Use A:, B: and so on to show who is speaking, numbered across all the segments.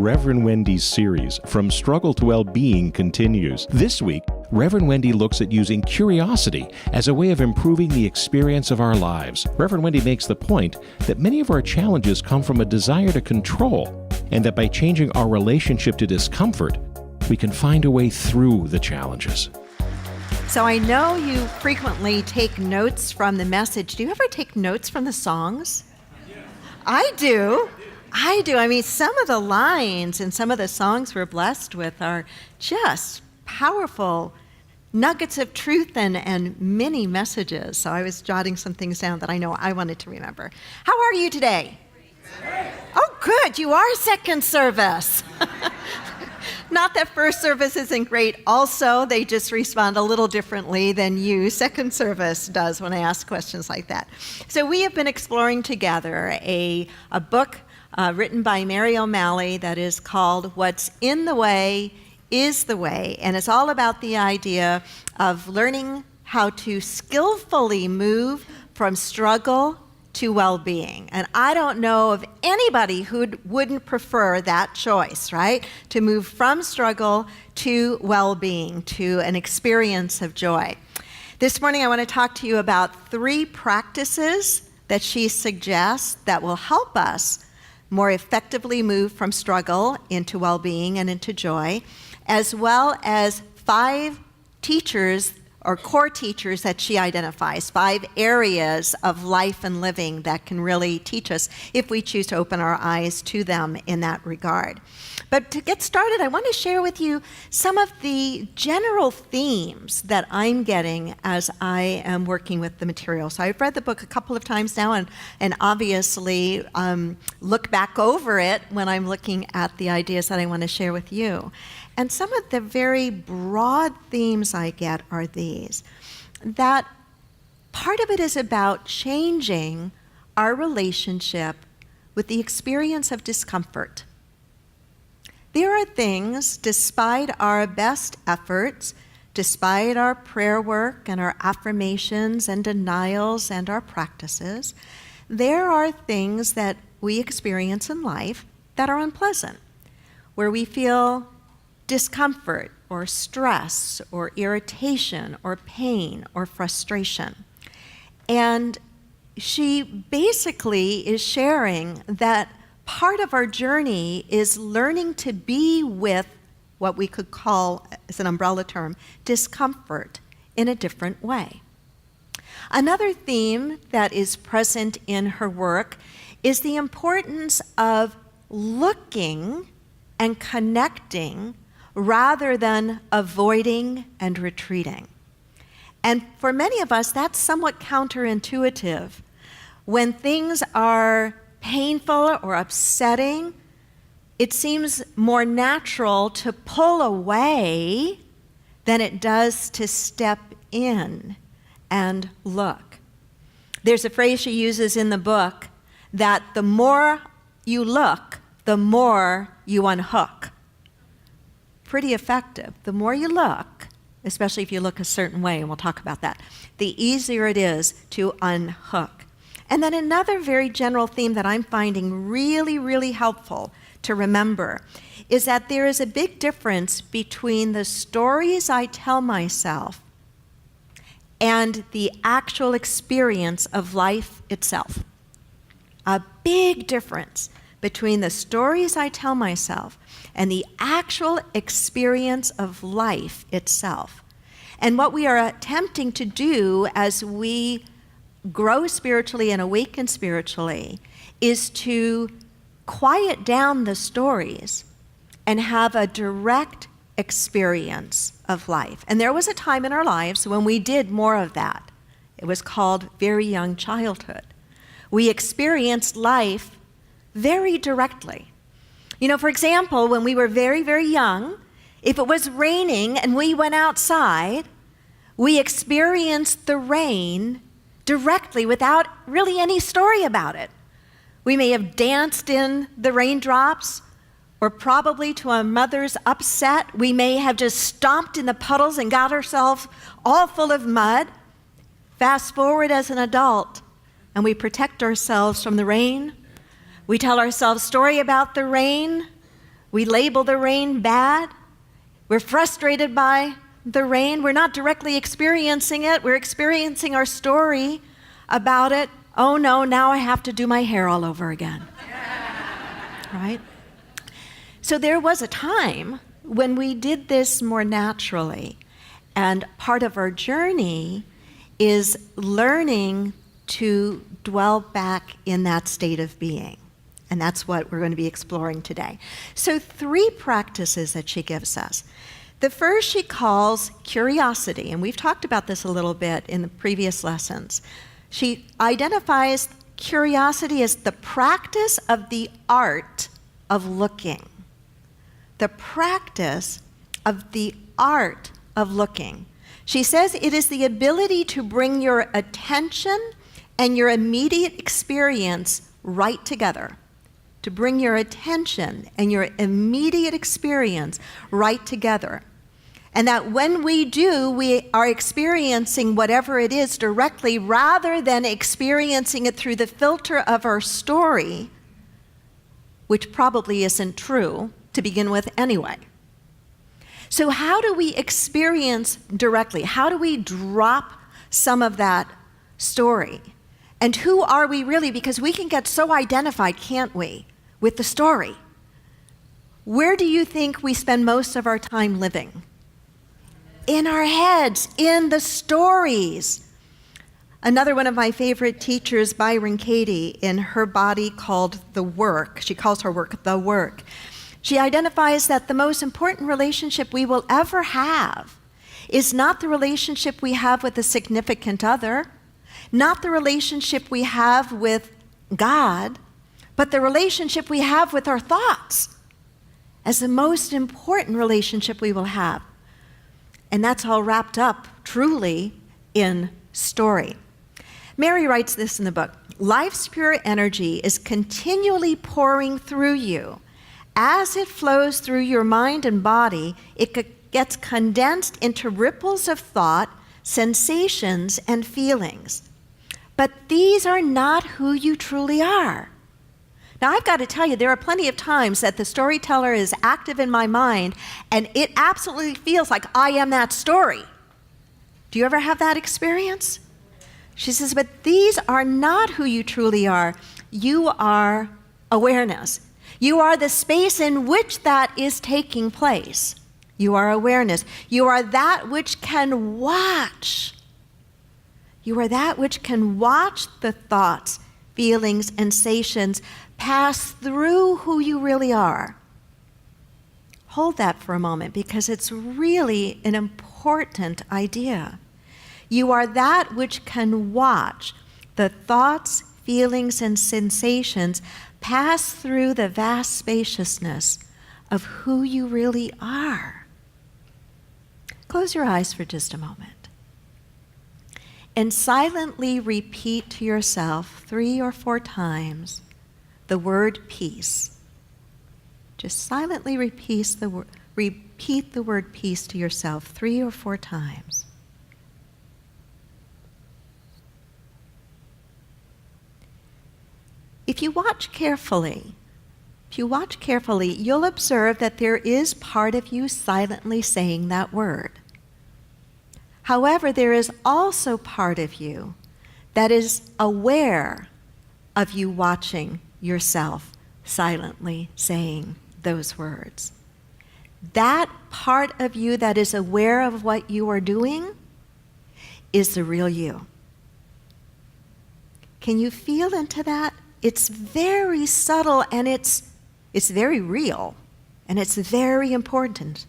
A: Reverend Wendy's series, From Struggle to Well-Being, continues. This week, Reverend Wendy looks at using curiosity as a way of improving the experience of our lives. Reverend Wendy makes the point that many of our challenges come from a desire to control, and that by changing our relationship to discomfort, we can find a way through the challenges.
B: So I know you frequently take notes from the message. Do you ever take notes from the songs? I do. I mean, some of the lines and some of the songs we're blessed with are just powerful nuggets of truth and many messages. So I was jotting some things down that I know I wanted to remember. How are you today? Oh, good. You are second service. Not that first service isn't great. Also, they just respond a little differently than you, second service, does when I ask questions like that. So we have been exploring together a book written by Mary O'Malley that is called What's in the Way is the Way. And it's all about the idea of learning how to skillfully move from struggle to well-being. And I don't know of anybody who wouldn't prefer that choice, right? To move from struggle to well-being, to an experience of joy. This morning I want to talk to you about 3 practices that she suggests that will help us more effectively move from struggle into well-being and into joy, as well as 5 teachers or core teachers that she identifies, 5 areas of life and living that can really teach us if we choose to open our eyes to them in that regard. But to get started, I want to share with you some of the general themes that I'm getting as I am working with the material. So I've read the book a couple of times now and obviously look back over it when I'm looking at the ideas that I want to share with you. And some of the very broad themes I get are these, that part of it is about changing our relationship with the experience of discomfort. There are things, despite our best efforts, despite our prayer work and our affirmations and denials and our practices, there are things that we experience in life that are unpleasant, where we feel discomfort or stress or irritation or pain or frustration. And she basically is sharing that part of our journey is learning to be with what we could call, as an umbrella term, discomfort in a different way. Another theme that is present in her work is the importance of looking and connecting rather than avoiding and retreating. And for many of us, that's somewhat counterintuitive. When things are painful or upsetting, it seems more natural to pull away than it does to step in and look. There's a phrase she uses in the book that the more you look, the more you unhook. Pretty effective. The more you look, especially if you look a certain way, and we'll talk about that, the easier it is to unhook. And then another very general theme that I'm finding really, really helpful to remember is that there is a big difference between the stories I tell myself and the actual experience of life itself. A big difference between the stories I tell myself and the actual experience of life itself. And what we are attempting to do as we grow spiritually and awaken spiritually is to quiet down the stories and have a direct experience of life. And there was a time in our lives when we did more of that. It was called very young childhood. We experienced life very directly. You know, for example, when we were very, very young, if it was raining and we went outside, we experienced the rain directly without really any story about it. We may have danced in the raindrops, or probably to our mother's upset, we may have just stomped in the puddles and got ourselves all full of mud. Fast forward as an adult, and we protect ourselves from the rain. We tell ourselves a story about the rain. We label the rain bad. We're frustrated by the rain. We're not directly experiencing it. We're experiencing our story about it. Oh no, now I have to do my hair all over again. Right? So there was a time when we did this more naturally. And part of our journey is learning to dwell back in that state of being. And that's what we're going to be exploring today. So 3 practices that she gives us. The first she calls curiosity, and we've talked about this a little bit in the previous lessons. She identifies curiosity as the practice of the art of looking. The practice of the art of looking. She says it is the ability to bring your attention and your immediate experience right together. To bring your attention and your immediate experience right together. And that when we do, we are experiencing whatever it is directly rather than experiencing it through the filter of our story, which probably isn't true to begin with anyway. So how do we experience directly? How do we drop some of that story? And who are we really? Because we can get so identified, can't we, with the story. Where do you think we spend most of our time living? In our heads, in the stories. Another one of my favorite teachers, Byron Katie, in her body called The Work, she calls her work The Work. She identifies that the most important relationship we will ever have is not the relationship we have with a significant other, not the relationship we have with God, but the relationship we have with our thoughts as the most important relationship we will have. And that's all wrapped up, truly, in story. Mary writes this in the book. Life's pure energy is continually pouring through you. As it flows through your mind and body, it gets condensed into ripples of thought, sensations, and feelings. But these are not who you truly are. Now, I've got to tell you, there are plenty of times that the storyteller is active in my mind, and it absolutely feels like I am that story. Do you ever have that experience? She says, but these are not who you truly are. You are awareness. You are the space in which that is taking place. You are awareness. You are that which can watch. You are that which can watch the thoughts, feelings, and sensations pass through who you really are. Hold that for a moment because it's really an important idea. You are that which can watch the thoughts, feelings, and sensations pass through the vast spaciousness of who you really are. Close your eyes for just a moment and silently repeat to yourself 3 or 4 times the word peace. Just silently repeat the word peace to yourself 3 or 4 times. If you watch carefully, you'll observe that there is part of you silently saying that word. However, there is also part of you that is aware of you watching yourself silently saying those words. That part of you that is aware of what you are doing is the real you. Can you feel into that? It's very subtle and it's very real and it's very important.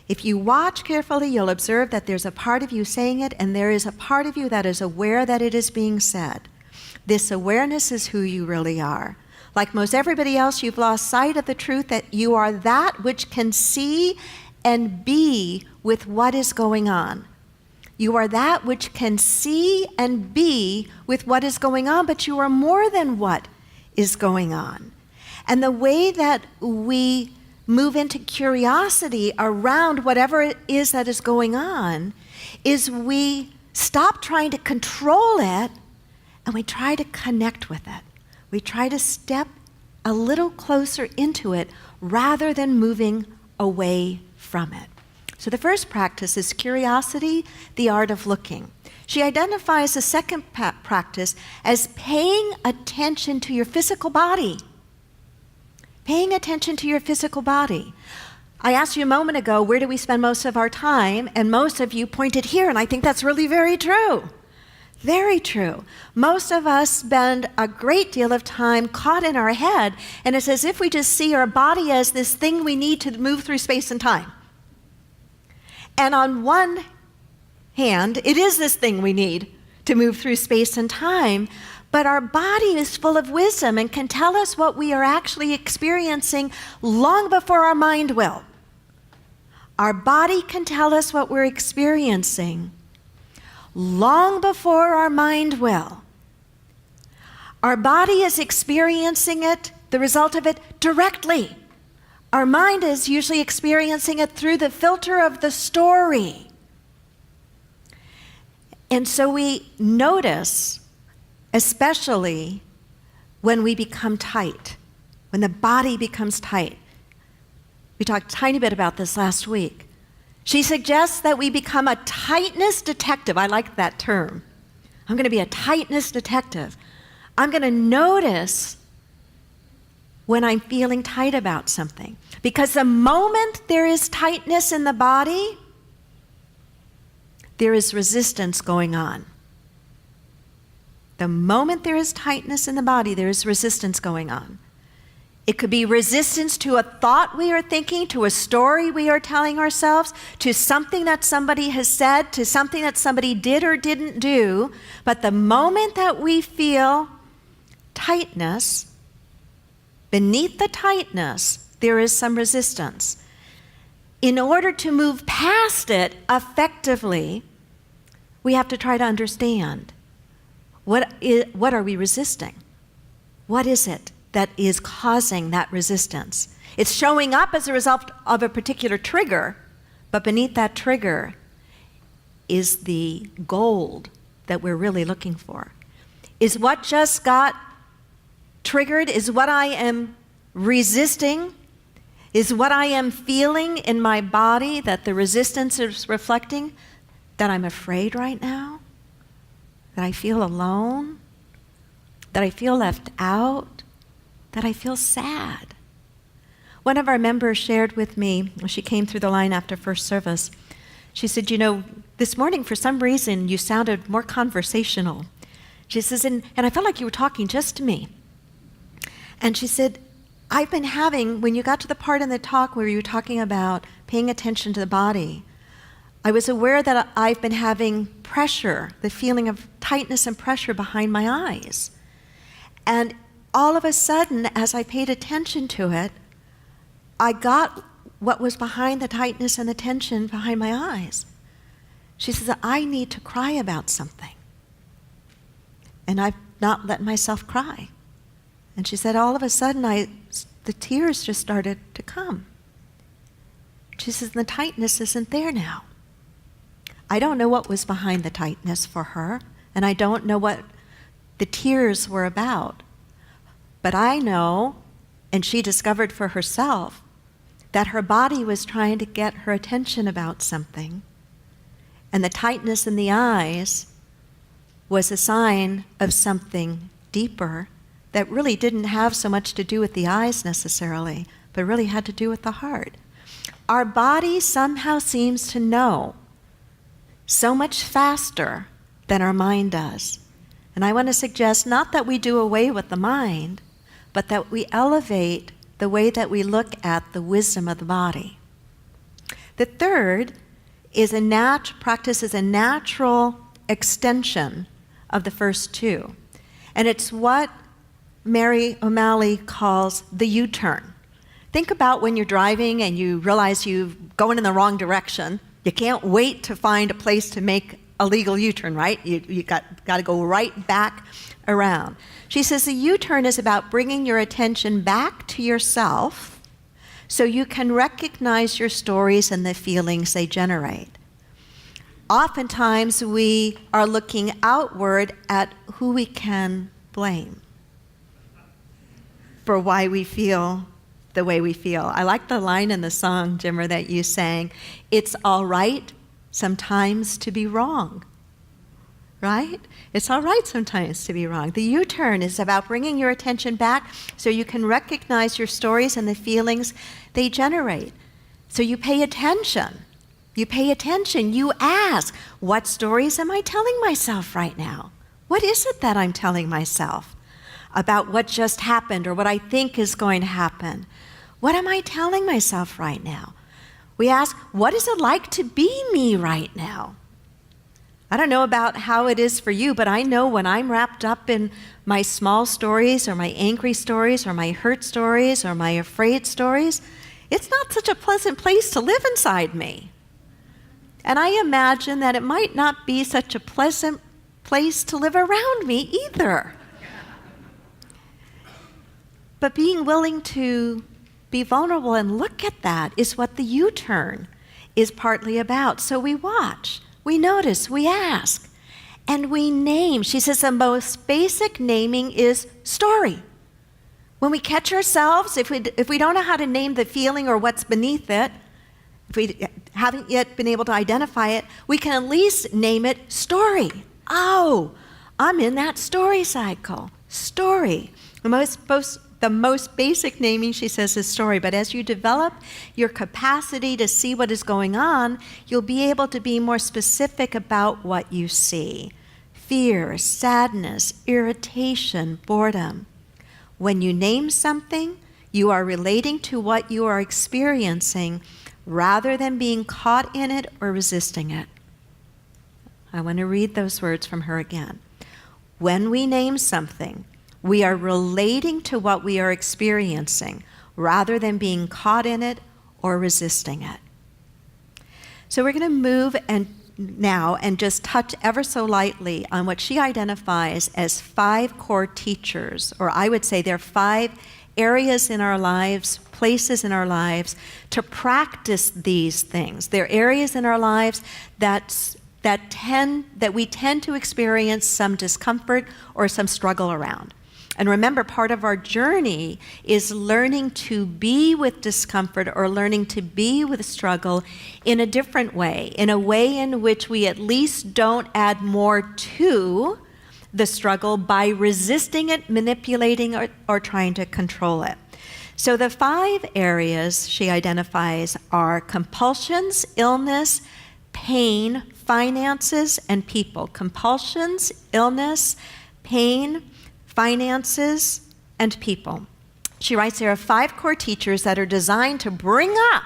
B: If you watch carefully, you'll observe that there's a part of you saying it and there is a part of you that is aware that it is being said. This awareness is who you really are. Like most everybody else, you've lost sight of the truth that you are that which can see and be with what is going on. You are that which can see and be with what is going on, but you are more than what is going on. And the way that we move into curiosity around whatever it is that is going on is we stop trying to control it and we try to connect with it. We try to step a little closer into it rather than moving away from it. So the first practice is curiosity, the art of looking. She identifies the second practice as paying attention to your physical body. Paying attention to your physical body. I asked you a moment ago, where do we spend most of our time? And most of you pointed here, and I think that's really very true. Very true. Most of us spend a great deal of time caught in our head, and it's as if we just see our body as this thing we need to move through space and time. And on one hand, it is this thing we need to move through space and time, but our body is full of wisdom and can tell us what we are actually experiencing long before our mind will. Our body can tell us what we're experiencing long before our mind will. Our body is experiencing it, the result of it, directly. Our mind is usually experiencing it through the filter of the story. And so we notice, especially when we become tight, when the body becomes tight. We talked a tiny bit about this last week. She suggests that we become a tightness detective. I like that term. I'm going to be a tightness detective. I'm going to notice when I'm feeling tight about something. Because the moment there is tightness in the body, there is resistance going on. The moment there is tightness in the body, there is resistance going on. It could be resistance to a thought we are thinking, to a story we are telling ourselves, to something that somebody has said, to something that somebody did or didn't do. But the moment that we feel tightness, beneath the tightness, there is some resistance. In order to move past it effectively, we have to try to understand what are we resisting? What is it that is causing that resistance? It's showing up as a result of a particular trigger, but beneath that trigger is the gold that we're really looking for. Is what just got triggered, is what I am resisting, is what I am feeling in my body that the resistance is reflecting, that I'm afraid right now, that I feel alone, that I feel left out, that I feel sad. One of our members shared with me, when she came through the line after first service, she said, this morning for some reason you sounded more conversational. She says, and I felt like you were talking just to me. And she said, I've been having, when you got to the part in the talk where you were talking about paying attention to the body, I was aware that I've been having pressure, the feeling of tightness and pressure behind my eyes. And all of a sudden, as I paid attention to it, I got what was behind the tightness and the tension behind my eyes. She says, I need to cry about something. And I've not let myself cry. And she said, all of a sudden, the tears just started to come. She says, the tightness isn't there now. I don't know what was behind the tightness for her, and I don't know what the tears were about. But I know, and she discovered for herself, that her body was trying to get her attention about something. And the tightness in the eyes was a sign of something deeper that really didn't have so much to do with the eyes necessarily, but really had to do with the heart. Our body somehow seems to know so much faster than our mind does. And I want to suggest not that we do away with the mind, but that we elevate the way that we look at the wisdom of the body. The third is practice is a natural extension of the first two. And it's what Mary O'Malley calls the U-turn. Think about when you're driving and you realize you're going in the wrong direction. You can't wait to find a place to make a legal U-turn, right? You got to go right back around. She says the U-turn is about bringing your attention back to yourself so you can recognize your stories and the feelings they generate. Oftentimes we are looking outward at who we can blame for why we feel the way we feel. I like the line in the song, Jimmer, that you sang. It's all right sometimes to be wrong. Right? It's all right sometimes to be wrong. The U-turn is about bringing your attention back so you can recognize your stories and the feelings they generate. So you pay attention. You pay attention. You ask, what stories am I telling myself right now? What is it that I'm telling myself about what just happened or what I think is going to happen? What am I telling myself right now? We ask, what is it like to be me right now? I don't know about how it is for you, but I know when I'm wrapped up in my small stories or my angry stories or my hurt stories or my afraid stories, it's not such a pleasant place to live inside me. And I imagine that it might not be such a pleasant place to live around me either. But being willing to be vulnerable and look at that is what the U-turn is partly about. So we watch. We notice, we ask, and we name. She says the most basic naming is story. When we catch ourselves, if we don't know how to name the feeling or what's beneath it, if we haven't yet been able to identify it, we can at least name it story. Oh, I'm in that story cycle. Story. The most basic naming, she says, is story. But as you develop your capacity to see what is going on, you'll be able to be more specific about what you see. Fear, sadness, irritation, boredom. When you name something, you are relating to what you are experiencing rather than being caught in it or resisting it. I want to read those words from her again. When we name something, we are relating to what we are experiencing rather than being caught in it or resisting it. So we're going to move now and just touch ever so lightly on what she identifies as 5 core teachers, or I would say there are 5 areas in our lives, places in our lives to practice these things. They're areas in our lives that we tend to experience some discomfort or some struggle around. And remember, part of our journey is learning to be with discomfort or learning to be with struggle in a different way, in a way in which we at least don't add more to the struggle by resisting it, manipulating it, or trying to control it. So the 5 areas she identifies are compulsions, illness, pain, finances, and people. Compulsions, illness, pain, finances, and people. She writes there are 5 core teachers that are designed to bring up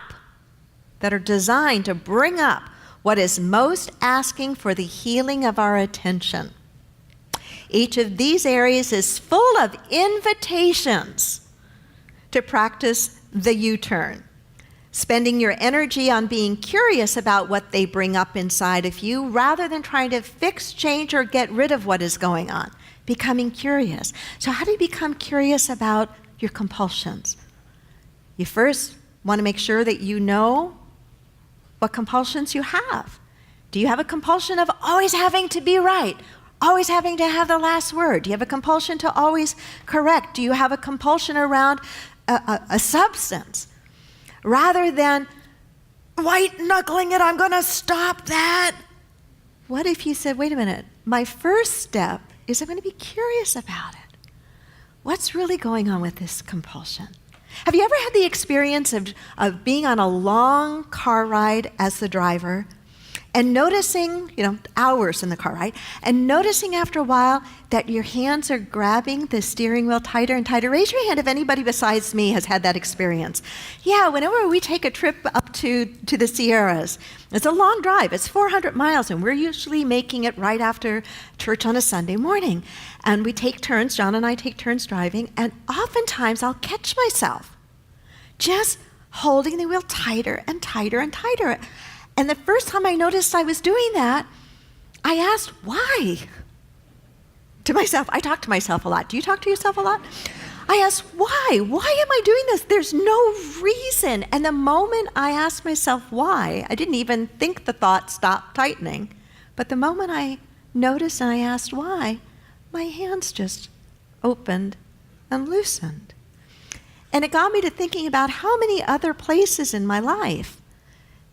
B: what is most asking for the healing of our attention. Each of these areas is full of invitations to practice the U-turn, spending your energy on being curious about what they bring up inside of you rather than trying to fix, change, or get rid of what is going on. Becoming curious. So how do you become curious about your compulsions? You first want to make sure that you know what compulsions you have. Do you have a compulsion of always having to be right? Always having to have the last word? Do you have a compulsion to always correct? Do you have a compulsion around a substance? Rather than white-knuckling it, I'm going to stop that. What if you said, wait a minute, my first step is I'm going to be curious about it. What's really going on with this compulsion? Have you ever had the experience of being on a long car ride as the driver and noticing, hours in the car, right? And noticing after a while that your hands are grabbing the steering wheel tighter and tighter? Raise your hand if anybody besides me has had that experience. Yeah, whenever we take a trip up to the Sierras, it's a long drive. It's 400 miles, and we're usually making it right after church on a Sunday morning. And we take turns, John and I take turns driving, and oftentimes I'll catch myself just holding the wheel tighter and tighter and tighter. And the first time I noticed I was doing that, I asked, why? To myself. I talk to myself a lot. Do you talk to yourself a lot? I asked, why? Why am I doing this? There's no reason. And the moment I asked myself why, I didn't even think the thought stopped tightening. But the moment I noticed and I asked why, my hands just opened and loosened. And it got me to thinking about how many other places in my life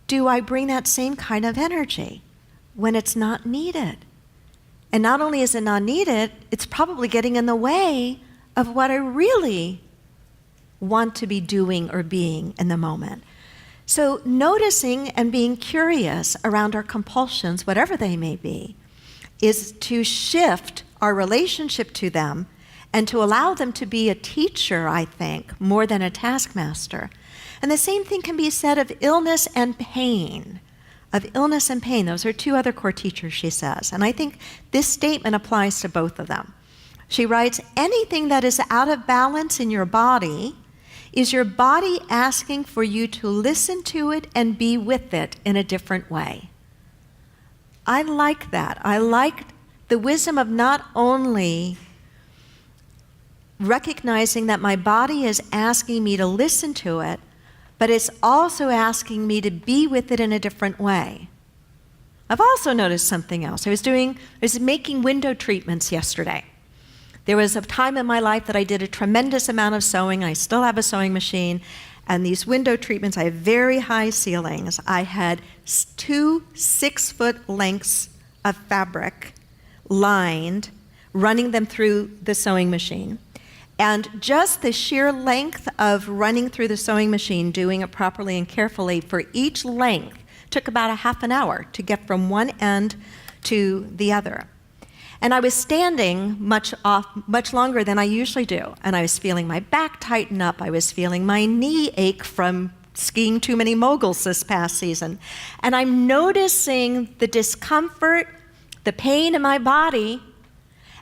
B: do I bring that same kind of energy when it's not needed? And not only is it not needed, it's probably getting in the way of what I really want to be doing or being in the moment. So noticing and being curious around our compulsions, whatever they may be, is to shift our relationship to them and to allow them to be a teacher, I think, more than a taskmaster. And the same thing can be said of illness and pain. Of illness and pain. Those are two other core teachers, she says. And I think this statement applies to both of them. She writes, anything that is out of balance in your body is your body asking for you to listen to it and be with it in a different way. I like that. I like the wisdom of not only recognizing that my body is asking me to listen to it, but it's also asking me to be with it in a different way. I've also noticed something else. I was making window treatments yesterday. There was a time in my life that I did a tremendous amount of sewing. I still have a sewing machine. And these window treatments, I have very high ceilings. I had 2 6-foot lengths of fabric lined, running them through the sewing machine. And just the sheer length of running through the sewing machine, doing it properly and carefully for each length, took about a half an hour to get from one end to the other. And I was standing much longer than I usually do. And I was feeling my back tighten up. I was feeling my knee ache from skiing too many moguls this past season. And I'm noticing the discomfort, the pain in my body,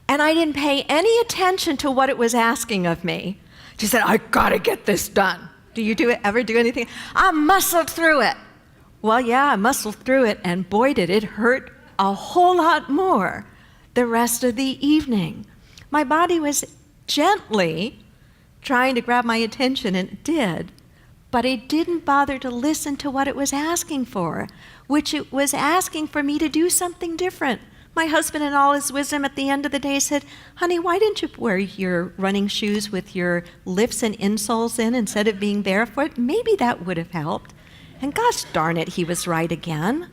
B: and I didn't pay any attention to what it was asking of me. She said, I gotta get this done. Do you ever do anything? I muscled through it. Well, yeah, I muscled through it, and boy, did it hurt a whole lot more the rest of the evening. My body was gently trying to grab my attention, and it did, but it didn't bother to listen to what it was asking for, which it was asking for me to do something different. My husband, in all his wisdom, at the end of the day said, honey, why didn't you wear your running shoes with your lifts and insoles in instead of being barefoot? Maybe that would have helped. And gosh darn it, he was right again.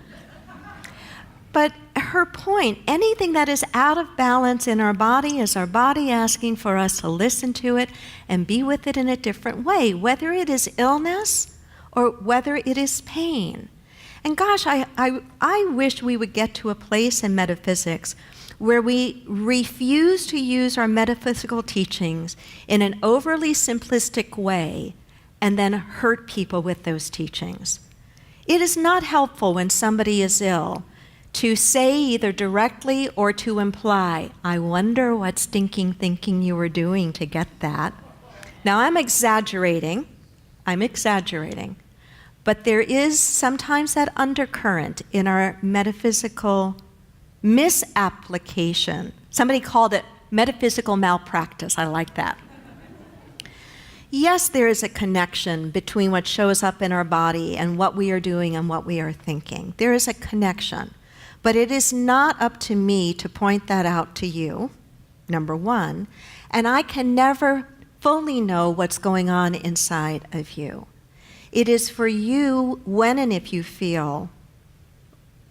B: But her point, anything that is out of balance in our body is our body asking for us to listen to it and be with it in a different way, whether it is illness or whether it is pain. And gosh, I wish we would get to a place in metaphysics where we refuse to use our metaphysical teachings in an overly simplistic way and then hurt people with those teachings. It is not helpful when somebody is ill to say either directly or to imply, I wonder what stinking thinking you were doing to get that. Now, I'm exaggerating, but there is sometimes that undercurrent in our metaphysical misapplication. Somebody called it metaphysical malpractice. I like that. Yes, there is a connection between what shows up in our body and what we are doing and what we are thinking. There is a connection. But it is not up to me to point that out to you, number one, and I can never fully know what's going on inside of you. It is for you, when and if you feel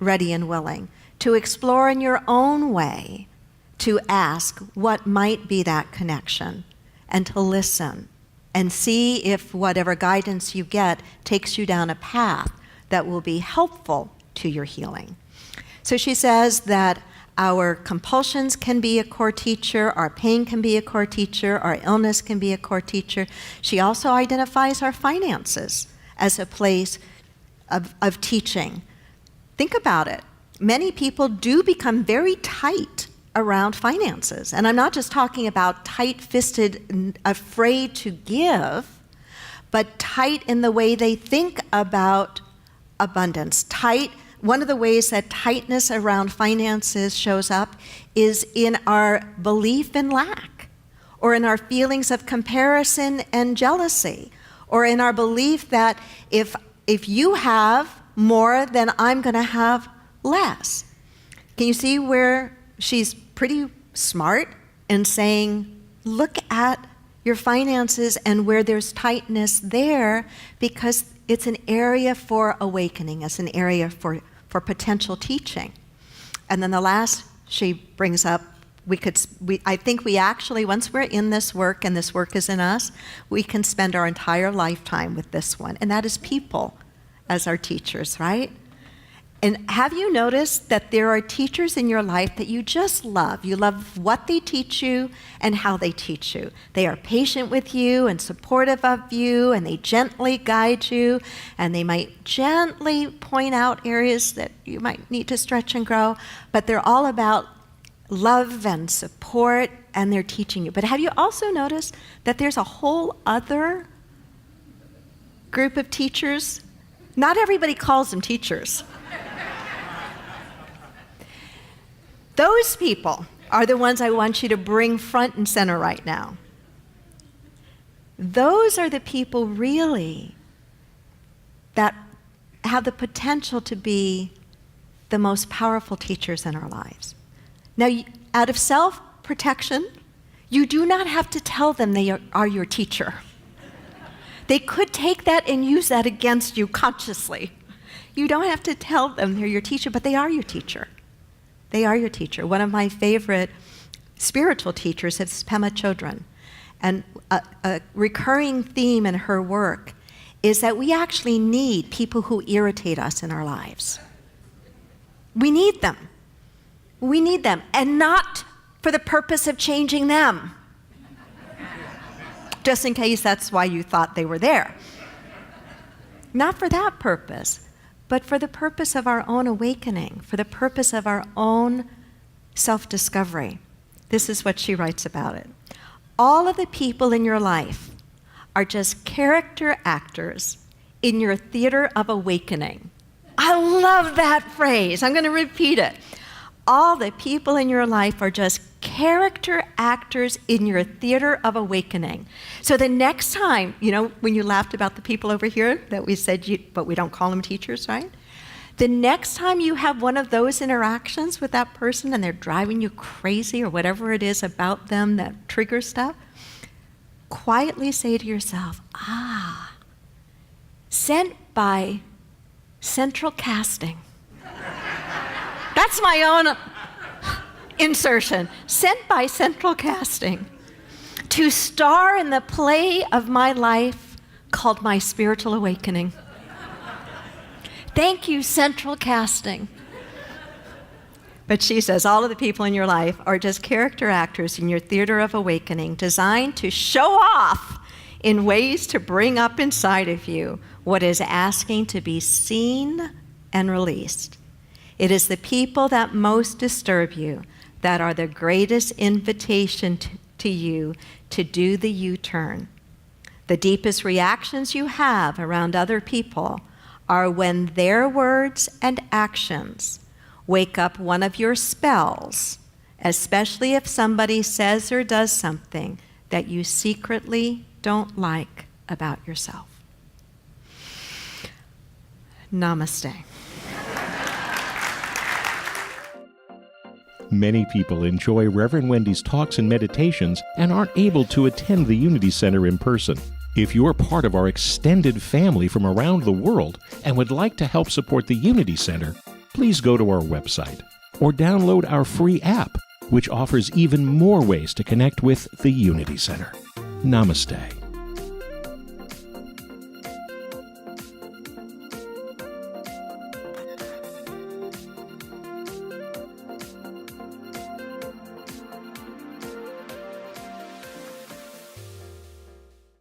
B: ready and willing, to explore in your own way, to ask what might be that connection, and to listen, and see if whatever guidance you get takes you down a path that will be helpful to your healing. So she says that our compulsions can be a core teacher, our pain can be a core teacher, our illness can be a core teacher. She also identifies our finances as a place of teaching. Think about it. Many people do become very tight around finances. And I'm not just talking about tight-fisted, afraid to give, but tight in the way they think about abundance. One of the ways that tightness around finances shows up is in our belief in lack, or in our feelings of comparison and jealousy, or in our belief that if you have more, then I'm going to have less. Can you see where she's pretty smart in saying, look at your finances and where there's tightness there, because it's an area for awakening, it's an area for potential teaching. And then the last she brings up, I think we actually, once we're in this work and this work is in us, we can spend our entire lifetime with this one, and that is people as our teachers, right? And have you noticed that there are teachers in your life that you just love? You love what they teach you and how they teach you. They are patient with you and supportive of you, and they gently guide you, and they might gently point out areas that you might need to stretch and grow, but they're all about love and support, and they're teaching you. But have you also noticed that there's a whole other group of teachers? Not everybody calls them teachers. Those people are the ones I want you to bring front and center right now. Those are the people really that have the potential to be the most powerful teachers in our lives. Now, out of self-protection, you do not have to tell them they are your teacher. They could take that and use that against you consciously. You don't have to tell them they're your teacher, but they are your teacher. They are your teacher. One of my favorite spiritual teachers is Pema Chodron. And a recurring theme in her work is that we actually need people who irritate us in our lives. We need them. We need them, and not for the purpose of changing them. Just in case that's why you thought they were there. Not for that purpose, but for the purpose of our own awakening, for the purpose of our own self-discovery. This is what she writes about it. All of the people in your life are just character actors in your theater of awakening. I love that phrase. I'm going to repeat it. All the people in your life are just character actors in your theater of awakening. So the next time, when you laughed about the people over here that we said, but we don't call them teachers, right? The next time you have one of those interactions with that person and they're driving you crazy or whatever it is about them that triggers stuff, quietly say to yourself, sent by central casting. That's my own insertion. Sent by central casting to star in the play of my life called my spiritual awakening. Thank you, central casting. But she says all of the people in your life are just character actors in your theater of awakening, designed to show off in ways to bring up inside of you what is asking to be seen and released. It is the people that most disturb you that are the greatest invitation to you to do the U-turn. The deepest reactions you have around other people are when their words and actions wake up one of your spells, especially if somebody says or does something that you secretly don't like about yourself. Namaste.
A: Many people enjoy Reverend Wendy's talks and meditations and aren't able to attend the Unity Center in person. If you're part of our extended family from around the world and would like to help support the Unity Center, please go to our website or download our free app, which offers even more ways to connect with the Unity Center. Namaste.